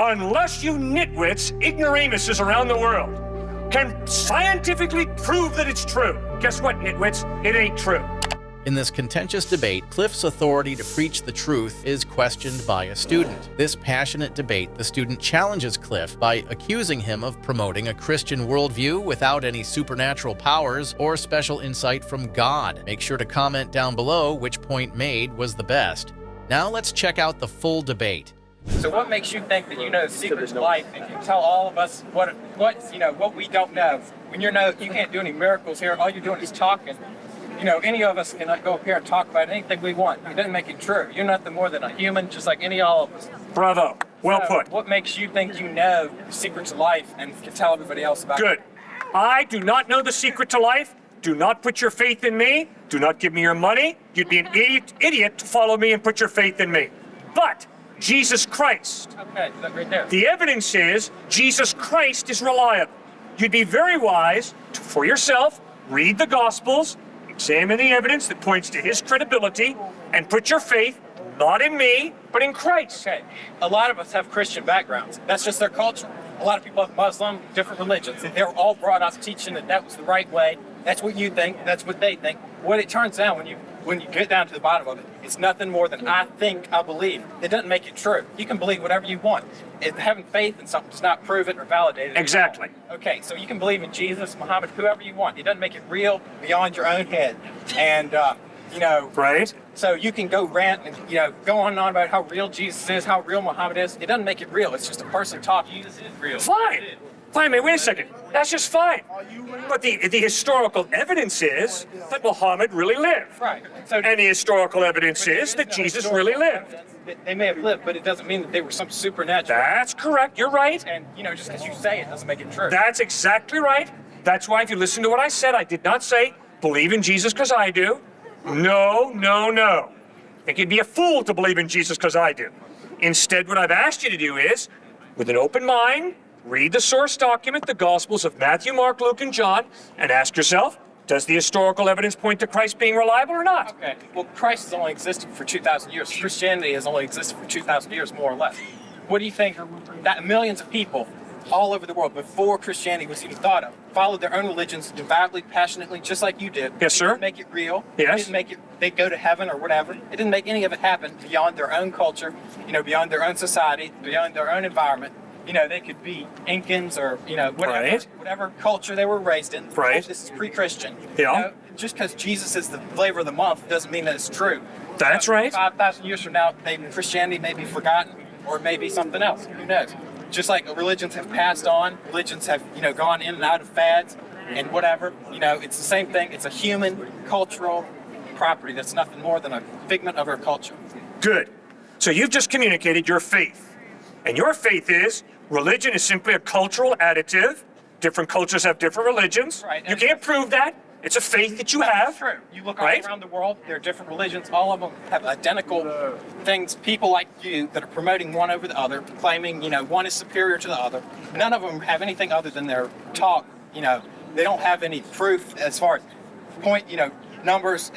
unless you nitwits, ignoramuses around the world, can scientifically prove that it's true. Guess what, nitwits? It ain't true. In this contentious debate, Cliffe's authority to preach the truth is questioned by a student. This passionate debate, the student challenges Cliffe by accusing him of promoting a Christian worldview without any supernatural powers or special insight from God. Make sure to comment down below which point made was the best. Now let's check out the full debate. So what makes you think that you know the secrets of life and can tell all of us what we don't know? When you can't do any miracles here, all you're doing is talking. Any of us can go up here and talk about anything we want. It doesn't make it true. You're nothing more than a human, just like all of us. Bravo. Well put. What makes you think you know the secrets of life and can tell everybody else about it? Good. I do not know the secret to life. Do not put your faith in me. Do not give me your money. You'd be an idiot to follow me and put your faith in me. But Jesus Christ. Okay, look right there. The evidence is Jesus Christ is reliable. You'd be very wise to, for yourself, read the Gospels, examine the evidence that points to his credibility, and put your faith not in me, but in Christ. Okay. A lot of us have Christian backgrounds. That's just their culture. A lot of people have Muslim, different religions. They're all brought up teaching that was the right way. That's what you think. That's what they think. What it turns out when you get down to the bottom of it, it's nothing more than I think, I believe. It doesn't make it true. You can believe whatever you want. Having faith in something does not prove it or validate it. Exactly. Okay, so you can believe in Jesus, Muhammad, whoever you want. It doesn't make it real beyond your own head. And, Right. So you can go rant and, go on and on about how real Jesus is, how real Muhammad is. It doesn't make it real. It's just a person talking. Jesus is real. Fine. Fine, man, wait a second. That's just fine. But the historical evidence is that Muhammad really lived. Right. And the historical evidence is that Jesus really lived. They may have lived, but it doesn't mean that they were some supernatural. That's correct. You're right. And, just because you say it doesn't make it true. That's exactly right. That's why if you listen to what I said, I did not say, believe in Jesus because I do. No. I think you'd be a fool to believe in Jesus because I do. Instead, what I've asked you to do is, with an open mind, read the source document, the Gospels of Matthew, Mark, Luke, and John, and ask yourself, does the historical evidence point to Christ being reliable or not? Okay. Well, Christ has only existed for 2,000 years. Christianity has only existed for 2,000 years, more or less. What do you think that millions of people all over the world, before Christianity was even thought of, followed their own religions devoutly, passionately, just like you did? Yes, sir. It didn't make it real. Yes. It didn't make it, they'd go to heaven or whatever. It didn't make any of it happen beyond their own culture, beyond their own society, beyond their own environment. They could be Incans or, whatever culture they were raised in. Right. This is pre-Christian. Yeah. Just because Jesus is the flavor of the month doesn't mean that it's true. That's right. 5,000 years from now, Christianity may be forgotten, or maybe something else. Who knows? Just like religions have passed on, religions have, gone in and out of fads and whatever. It's the same thing. It's a human cultural property that's nothing more than a figment of our culture. Good. So you've just communicated your faith. And your faith is religion is simply a cultural additive. Different cultures have different religions. Right. You can't prove that. It's a faith that you have. That's true. You look all right? around the world, there are different religions. All of them have identical things. People like you that are promoting one over the other, claiming, one is superior to the other. None of them have anything other than their talk. They don't have any proof as far as numbers.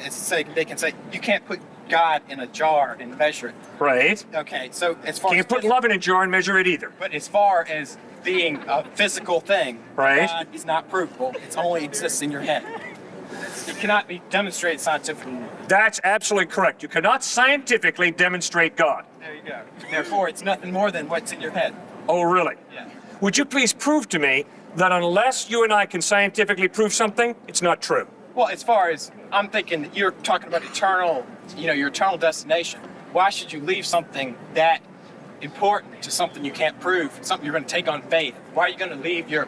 They can say, you can't put God in a jar and measure it. Right. Okay, so as far Can't put love in a jar and measure it either. But as far as being a physical thing, right, God is not provable. It only exists in your head. It cannot be demonstrated scientifically. That's absolutely correct. You cannot scientifically demonstrate God. There you go. Therefore, it's nothing more than what's in your head. Oh, really? Yeah. Would you please prove to me that unless you and I can scientifically prove something, it's not true? Well, as far as I'm thinking, you're talking about eternal, your eternal destination. Why should you leave something that important to something you can't prove, something you're going to take on faith? Why are you going to leave your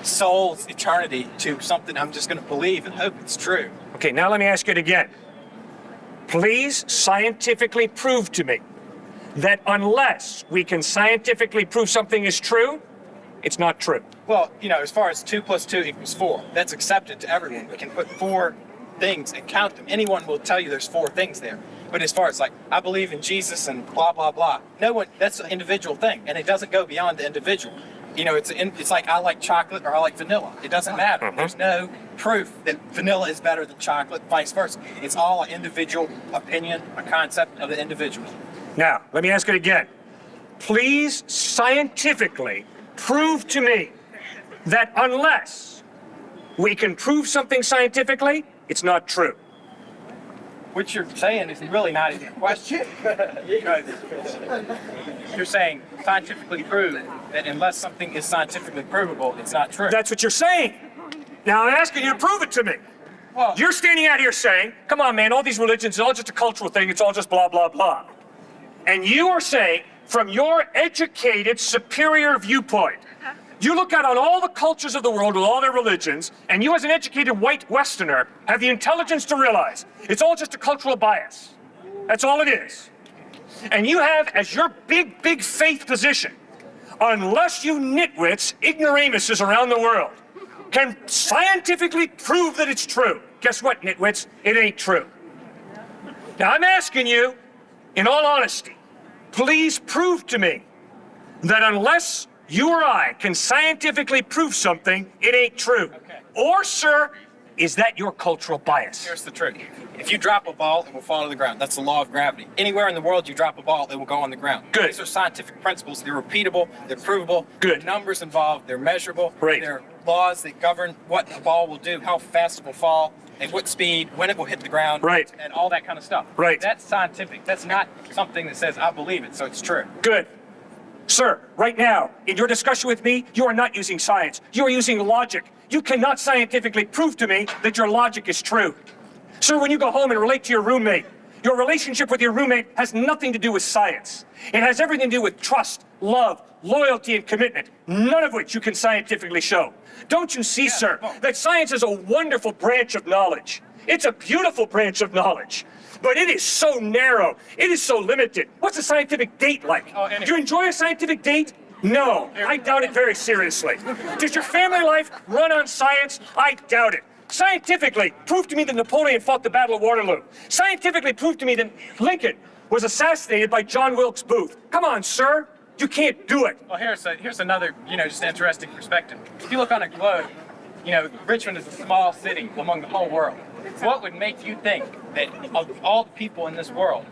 soul's eternity to something I'm just going to believe and hope it's true? Okay, now let me ask it again. Please scientifically prove to me that unless we can scientifically prove something is true, it's not true. Well, as far as 2 + 2 = 4, that's accepted to everyone. We can put 4 things and count them. Anyone will tell you there's 4 things there. But as far as I believe in Jesus and blah, blah, blah, no one, that's an individual thing. And it doesn't go beyond the individual. It's like I like chocolate or I like vanilla. It doesn't matter. Mm-hmm. There's no proof that vanilla is better than chocolate, vice versa. It's all an individual opinion, a concept of the individual. Now, let me ask it again. please scientifically prove to me that unless we can prove something scientifically, it's not true. What you're saying is really not even a question. Because you're saying scientifically prove that unless something is scientifically provable, it's not true. That's what you're saying. Now I'm asking you to prove it to me. Well, You're standing out here saying, come on, man, all these religions, it's all just a cultural thing, it's all just blah, blah, blah. And you are saying, from your educated, superior viewpoint, you look out on all the cultures of the world with all their religions, and you as an educated white Westerner have the intelligence to realize it's all just a cultural bias. That's all it is. And you have as your big, big faith position, unless you nitwits, ignoramuses around the world, can scientifically prove that it's true. Guess what, nitwits? It ain't true. Now I'm asking you, in all honesty, please prove to me that unless you or I can scientifically prove something, it ain't true. Okay. Or, sir, is that your cultural bias? here's the trick. If you drop a ball, it will fall to the ground. That's the law of gravity. Anywhere in the world you drop a ball, it will go on the ground. Good. These are scientific principles. They're repeatable. They're provable. Good. There are numbers involved. They're measurable. Great. There are laws that govern what the ball will do, how fast it will fall, at what speed, when it will hit the ground, Right. and all that kind of stuff. Right. That's scientific. That's not something that says, I believe it, so it's true. Good. Sir, right now, in your discussion with me, you are not using science. You are using logic. You cannot scientifically prove to me that your logic is true. Sir, when you go home and relate to your roommate, your relationship with your roommate has nothing to do with science. It has everything to do with trust, love, loyalty, and commitment, none of which you can scientifically show. Don't you see, sir, that science is a wonderful branch of knowledge? It's a beautiful branch of knowledge. But it is so narrow. It is so limited. What's a scientific date like? Oh, anyway. Do you enjoy a scientific date? No, I doubt it very seriously. Does your family life run on science? I doubt it. Scientifically, prove to me that Napoleon fought the Battle of Waterloo. Scientifically, prove to me that Lincoln was assassinated by John Wilkes Booth. Come on, sir. You can't do it. Well, here's another, just interesting perspective. If you look on a globe, Richmond is a small city among the whole world. What would make you think that of all the people in this world,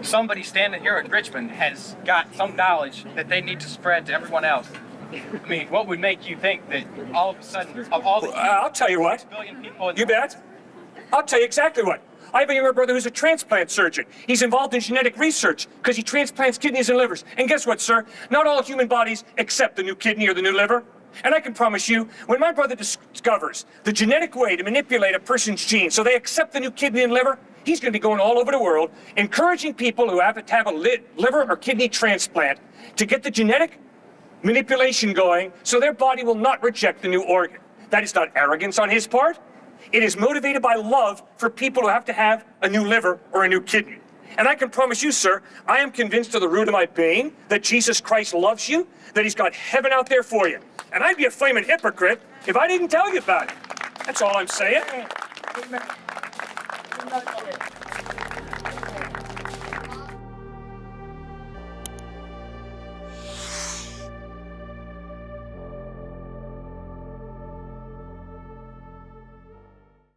somebody standing here at Richmond has got some knowledge that they need to spread to everyone else? I mean, what would make you think that all of a sudden, of all the I'll tell you what. billion people in the You bet. I'll tell you exactly what. I have a younger brother who's a transplant surgeon. He's involved in genetic research because he transplants kidneys and livers. And guess what, sir? Not all human bodies accept the new kidney or the new liver. And I can promise you, when my brother discovers the genetic way to manipulate a person's genes so they accept the new kidney and liver, he's going to be going all over the world, encouraging people who have to have a liver or kidney transplant to get the genetic manipulation going so their body will not reject the new organ. That is not arrogance on his part. It is motivated by love for people who have to have a new liver or a new kidney. And I can promise you, sir, I am convinced to the root of my being that Jesus Christ loves you, that he's got heaven out there for you. And I'd be a flaming hypocrite if I didn't tell you about it. That's all I'm saying.